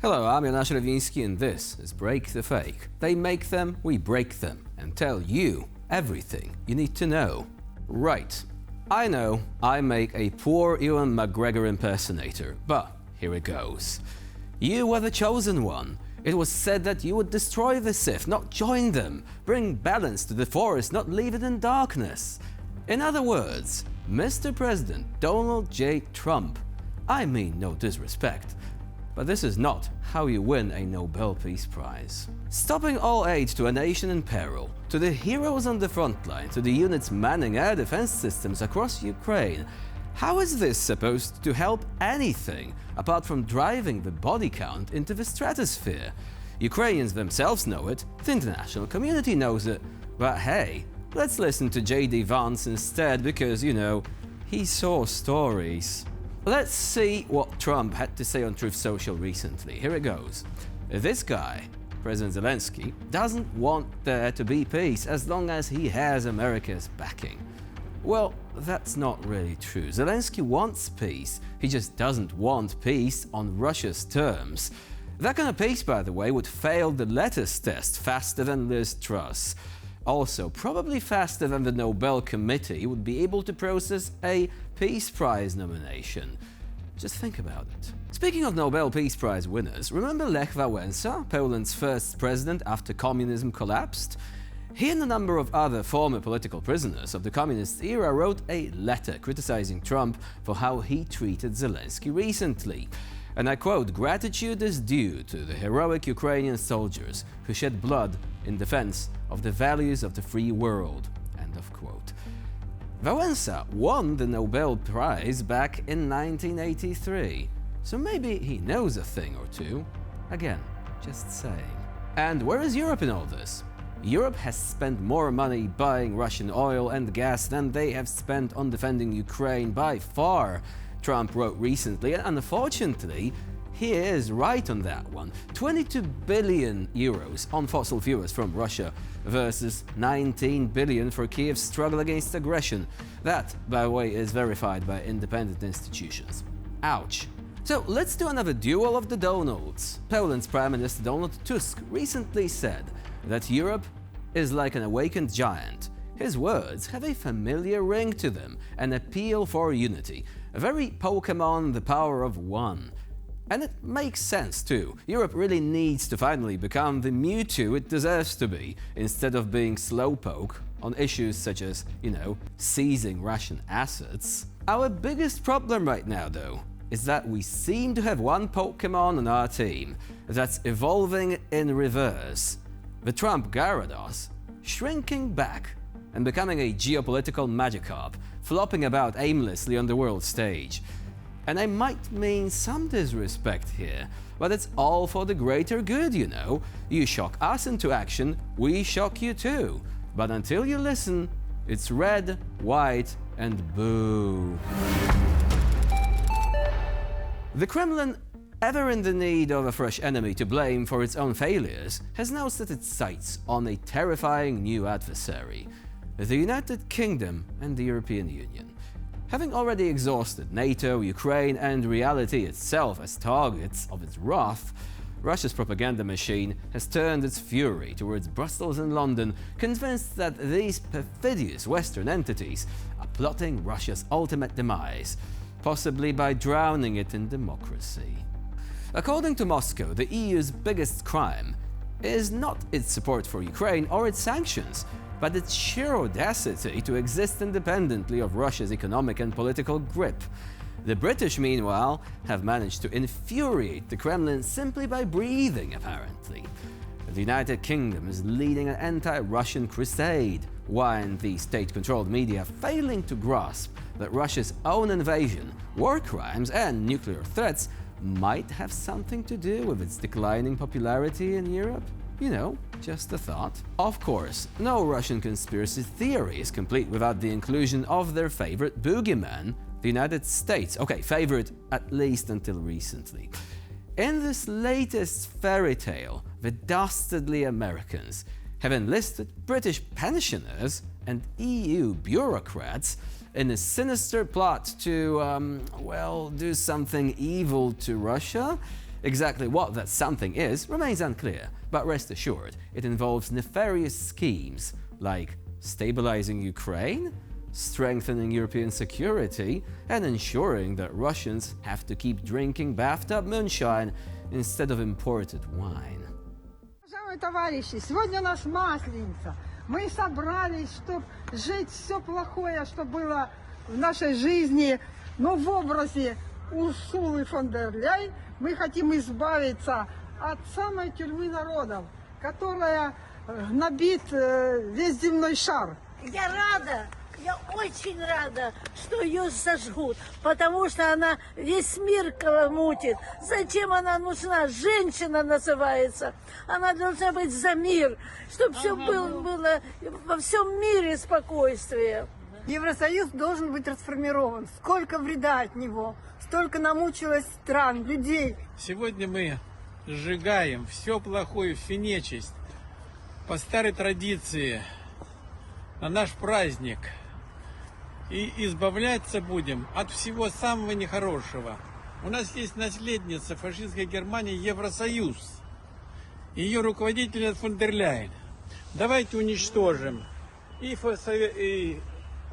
Hello, I'm Jonasz Rewiński and this is Break the Fake. They make them, we break them, and tell you everything you need to know. Right. I know I make a poor Ewan McGregor impersonator, but here it goes. You were the chosen one. It was said that you would destroy the Sith, not join them, bring balance to the Force, not leave it in darkness. In other words, Mr. President Donald J. Trump, I mean no disrespect, but this is not how you win a Nobel Peace Prize. Stopping all aid to a nation in peril, to the heroes on the front line, to the units manning air defense systems across Ukraine, how is this supposed to help anything apart from driving the body count into the stratosphere? Ukrainians themselves know it, the international community knows it, but hey, let's listen to J.D. Vance instead because, you know, he saw stories. Let's see what Trump had to say on Truth Social recently. Here it goes. This guy, President Zelenskyy, doesn't want there to be peace as long as he has America's backing. Well, that's not really true. Zelenskyy wants peace, he just doesn't want peace on Russia's terms. That kind of peace, by the way, would fail the letters test faster than Liz Truss. Also, probably faster than the Nobel Committee would be able to process a Peace Prize nomination. Just think about it. Speaking of Nobel Peace Prize winners, remember Lech Wałęsa, Poland's first president after communism collapsed? He and a number of other former political prisoners of the communist era wrote a letter criticizing Trump for how he treated Zelenskyy recently. And I quote, "Gratitude is due to the heroic Ukrainian soldiers who shed blood in defense of the values of the free world." End of quote. Wałęsa won the Nobel Prize back in 1983, so maybe he knows a thing or two. Again, just saying. And where is Europe in all this? Europe has spent more money buying Russian oil and gas than they have spent on defending Ukraine by far, Trump wrote recently, and unfortunately, he is right on that one. 22 billion euros on fossil fuels from Russia versus 19 billion for Kiev's struggle against aggression. That, by the way, is verified by independent institutions. Ouch. So let's do another duel of the Donalds. Poland's Prime Minister Donald Tusk recently said that Europe is like an awakened giant. His words have a familiar ring to them, an appeal for unity, a very Pokemon the power of one. And it makes sense too. Europe really needs to finally become the Mewtwo it deserves to be, instead of being slowpoke on issues such as, seizing Russian assets. Our biggest problem right now, though, is that we seem to have one Pokemon on our team that's evolving in reverse. The Trump Gyarados, shrinking back and becoming a geopolitical Magikarp, flopping about aimlessly on the world stage. And I might mean some disrespect here, but it's all for the greater good, You shock us into action, we shock you too. But until you listen, it's red, white, and boo. The Kremlin, ever in the need of a fresh enemy to blame for its own failures, has now set its sights on a terrifying new adversary: the United Kingdom and the European Union. Having already exhausted NATO, Ukraine, and reality itself as targets of its wrath, Russia's propaganda machine has turned its fury towards Brussels and London, convinced that these perfidious Western entities are plotting Russia's ultimate demise, possibly by drowning it in democracy. According to Moscow, the EU's biggest crime is not its support for Ukraine or its sanctions, but its sheer audacity to exist independently of Russia's economic and political grip. The British, meanwhile, have managed to infuriate the Kremlin simply by breathing, apparently. The United Kingdom is leading an anti-Russian crusade, while the state-controlled media failing to grasp that Russia's own invasion, war crimes, and nuclear threats might have something to do with its declining popularity in Europe. Just a thought. Of course, no Russian conspiracy theory is complete without the inclusion of their favorite boogeyman, the United States. Okay, favorite at least until recently. In this latest fairy tale, the dastardly Americans have enlisted British pensioners and EU bureaucrats in a sinister plot to, do something evil to Russia. Exactly what that something is remains unclear, but rest assured, it involves nefarious schemes like stabilizing Ukraine, strengthening European security, and ensuring that Russians have to keep drinking bathtub moonshine instead of imported wine. Уважаемые товарищи, сегодня у нас Масленица. Мы собрались, чтобы жить все плохое, что было в нашей жизни, но в образе Урсулы фон дер Ляйен мы хотим избавиться от самой тюрьмы народов, которая набит весь земной шар. Я рада, я очень рада, что ее сожгут, потому что она весь мир каламутит. Зачем она нужна? Женщина называется. Она должна быть за мир, чтобы все было во всем мире спокойствие. Евросоюз должен быть расформирован. Сколько вреда от него, столько намучилось стран, людей. Сегодня мы сжигаем все плохое, всю нечисть по старой традиции на наш праздник. И избавляться будем от всего самого нехорошего. У нас есть наследница фашистской Германии Евросоюз. Ее руководитель фон дер Ляйен. Давайте уничтожим и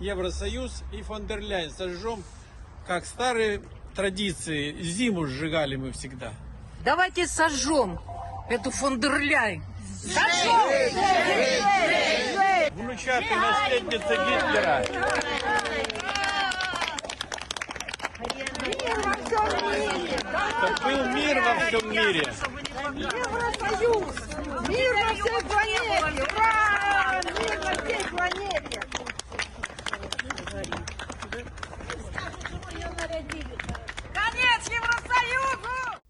Евросоюз, и фон дер Ляйен. Сожжем, как старые традиции. Зиму сжигали мы всегда. Давайте сожжем эту фон дер Ляйен. Внучатая наследница Гитлера. Чтобы был мир во всем мире. Евросоюз! Мир на всей планете! Ура! Мир на всей планете! Конец Евросоюзу!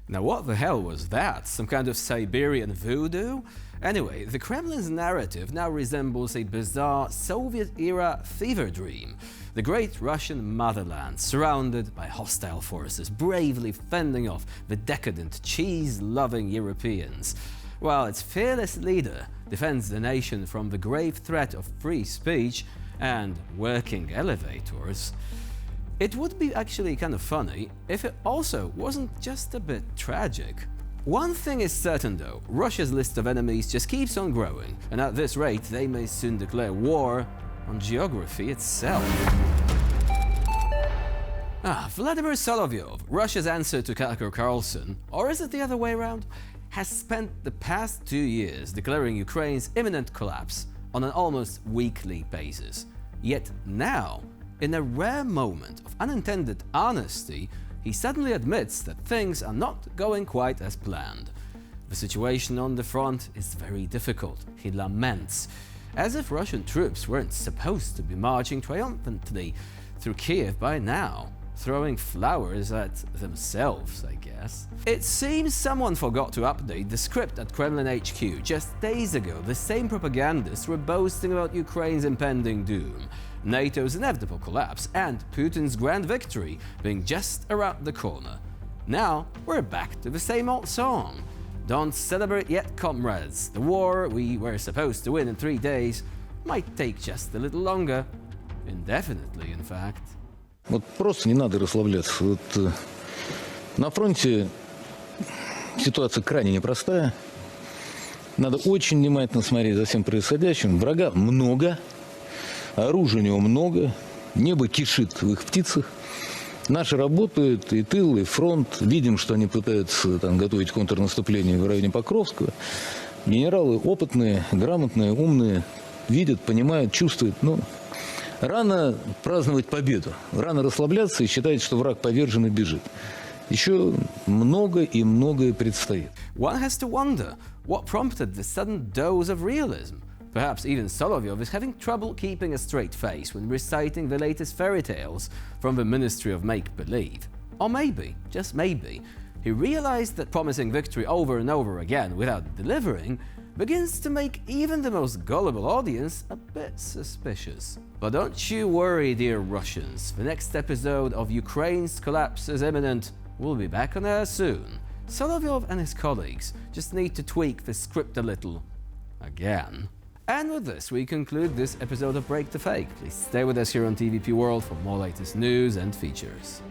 Now what the hell was that? Some kind of Siberian voodoo? Anyway, the Kremlin's narrative now resembles a bizarre Soviet-era fever dream. The great Russian motherland, surrounded by hostile forces, bravely fending off the decadent, cheese-loving Europeans, while its fearless leader defends the nation from the grave threat of free speech and working elevators. It would be actually kind of funny if it also wasn't just a bit tragic. One thing is certain though, Russia's list of enemies just keeps on growing, and at this rate they may soon declare war on geography itself. Vladimir Solovyov, Russia's answer to Tucker Carlson, or is it the other way around, has spent the past 2 years declaring Ukraine's imminent collapse on an almost weekly basis. Yet now, in a rare moment of unintended honesty, he suddenly admits that things are not going quite as planned. The situation on the front is very difficult, he laments, as if Russian troops weren't supposed to be marching triumphantly through Kiev by now, throwing flowers at themselves, I guess. It seems someone forgot to update the script at Kremlin HQ. Just days ago, the same propagandists were boasting about Ukraine's impending doom, NATO's inevitable collapse, and Putin's grand victory being just around the corner. Now, we're back to the same old song. Don't celebrate yet, comrades. The war we were supposed to win in 3 days might take just a little longer. Indefinitely, in fact. Вот просто не надо расслабляться. Вот, на фронте ситуация крайне непростая. Надо очень внимательно смотреть за всем происходящим. Врага много, оружия у него много, небо кишит в их птицах. Наши работают, и тыл, и фронт. Видим, что они пытаются там готовить контрнаступление в районе Покровского. Генералы опытные, грамотные, умные, видят, понимают, чувствуют. Но рано праздновать победу, рано расслабляться и считать, что враг повержен и бежит. Еще много и многое предстоит. One has to wonder what prompted the sudden dose of realism. Perhaps even Solovyov is having trouble keeping a straight face when reciting the latest fairy tales from the Ministry of Make-Believe. Or maybe, just maybe, he realized that promising victory over and over again without delivering begins to make even the most gullible audience a bit suspicious. But don't you worry, dear Russians, the next episode of Ukraine's collapse is imminent. We'll be back on air soon. Solovyov and his colleagues just need to tweak the script a little. Again. And with this, we conclude this episode of Break the Fake. Please stay with us here on TVP World for more latest news and features.